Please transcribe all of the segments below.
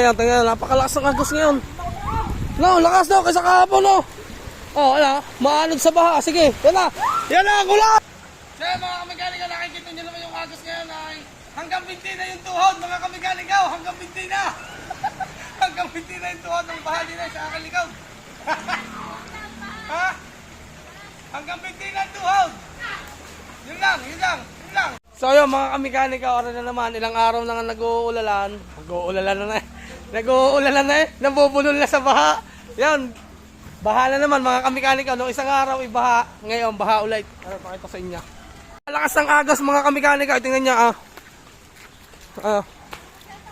Ayan, tingnan, napakalakas ng agos ngayon. No, lakas daw kaysa kahapon, no. Oh, ala, maanod sa baha. Sige, yan na. Yan na, kulat! Kaya mga kamigaling, nakikita nyo naman yung agos ngayon ay hanggang 20 na yung tuhod, mga kamigaling. Hanggang 20 na. Hanggang 20 na yung tuhod ng baha nila sa akin likaw. Ha? Hanggang 20 na yung tuhod. Yun lang. So yun mga kamikanika, oras na naman, ilang araw na nga nag-uulalan na eh, nabubulol na sa baha. Yan, baha na naman mga kamikanika, nung isang araw ibaha, ngayon baha ulit. Ano, pakita sa inyo. Lakas ng agos mga kamikanika, tingnan nyo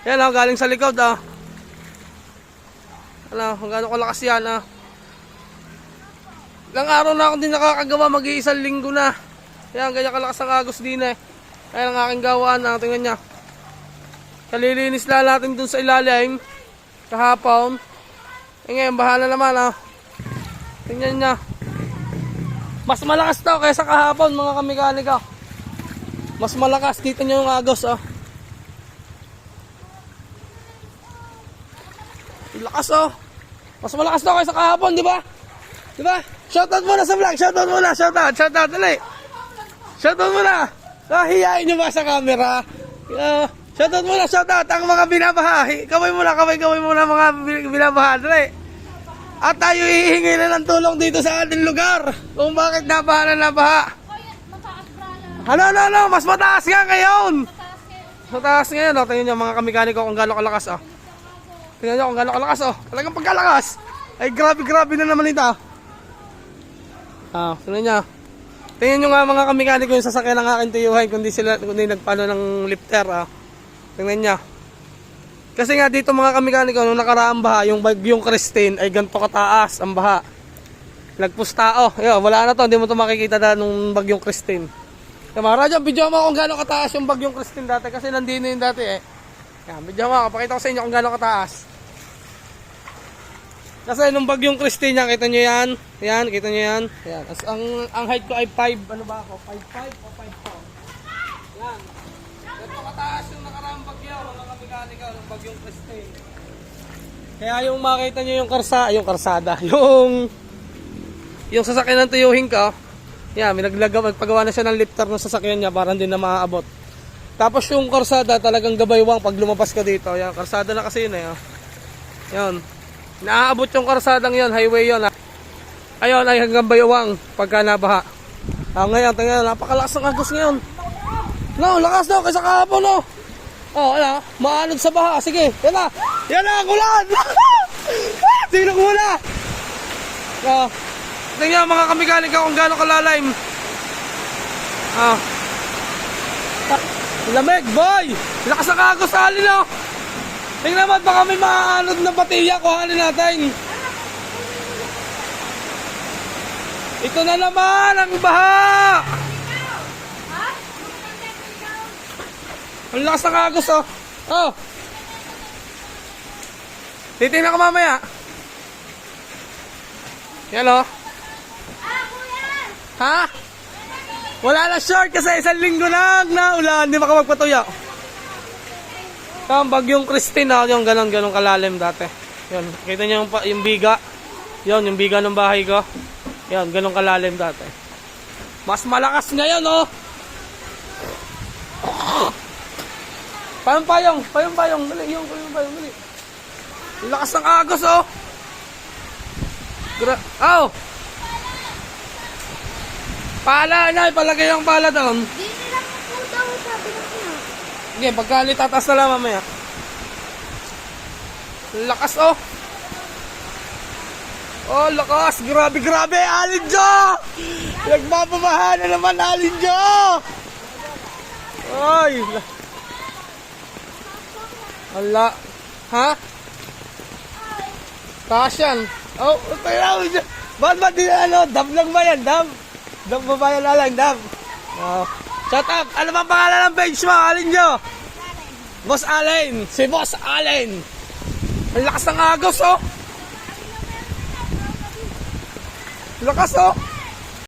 yan galing sa likod kung gaano kalakas yan Ilang araw na akong din nakakagawa, mag-iisang linggo na. Yan, ganyan kalakas ang agos din eh. Ayan ang aking gawaan tingnan nyo. Kalilinis lang natin dun sa ilalim kahapon. Ngayon, bahala naman tingnan nyo. Mas malakas daw kaysa kahapon mga kamikanika. Mas malakas, kita nyo yung agos lakas mas malakas daw kaysa kahapon, di ba? Shoutout muna sa vlog, shoutout, dali. Shoutout muna. Hiyain nyo ba sa camera? Shoutout muna, ang mga binabaha. Kaway muna mga binabaha, dali. At tayo hihingi na ng tulong dito sa ating lugar kung bakit nabaha. Ano, mas mataas nga ngayon. Mataas ngayon, tingnan nyo mga kamikaniko kung gano'ng kalakas Tingnan nyo kung gano'ng kalakas Talagang pagkalakas ay grabe na naman ito tingnan nyo. Tingnan nyo nga mga kamikaniko yung sasakyan ng aking tiyuhay kundi nagpano ng lifter Tingnan nyo. Kasi nga dito mga kamikaniko nung nakaraang baha, yung bagyong Christine ay ganito kataas ang baha. Nagpustao. Wala na to, hindi mo to makikita nung bagyong Christine. Kamara dyan, video mo kung gano'ng kataas yung bagyong Christine dati kasi nandito yung dati Yan, video mo, pakita ko sa inyo kung gano'ng kataas. Kasi nung bagyong Christine yan, kita nyo yan. Yan, kita nyo yan. Yan. Ang height ko ay 5, ano ba ako? 5'5 o 5'4. Yan. Ito kataas yung nakaraang bagyo, mga kamikanika, ng bagyong Christine. Kaya yung makita nyo yung karsada, yung sasakyan ng tuyuhin ka, yan, magpagawa na siya ng lifter ng sasakyan niya para hindi na maaabot. Tapos yung karsada talagang gabaywang pag lumabas ka dito. Yan, karsada na kasi yun Yan. Naaabot yung karsadang yun, highway yun Ayun ay hanggang baywang pagka nabaha. Ngayon, tingnan, napakalakas ng agos ngayon. No, lakas daw kaysa kahapon ala, maanod sa baha. Sige, yan na, kulat! Tingnan ko muna. Tingnan mga kamikanika kung gaano kalalaim. Lamig, boy! Lakas ng agos sa halin Tingnan mo, baka may maanod na batiya, kuhanin natin. Ito na naman ang baha! Ang lakas ng agos titingnan ko mamaya. Yan Ha? Wala na short kasi isang linggo na ulan, hindi makapagpatuya. Ang bagyong Christine yung ganon kalalim dati. Yan, kita niyo yung biga. Yan, yung biga ng bahay ko. Yan, ganon kalalim dati. Mas malakas ngayon Payong. Dali, dali. Lakas ng agos Pala na, palagay ang pala doon. Di nila po daw sabi na niya. Okay, pagkalit tatas na lang mamaya. Lakas lakas, grabe, Alinjo! Nagbababaha na naman, Alinjo! Ay! Hala. Ha? Taas yan. Tayo na. Ba't di dab lang ba yan, dab? Dab ba ba yan lang, dab? Shut up! Ano bang pangalan ng page mo, Alinjo? Boss Allen! Si Boss Allen! Ang lakas ng agos Lakas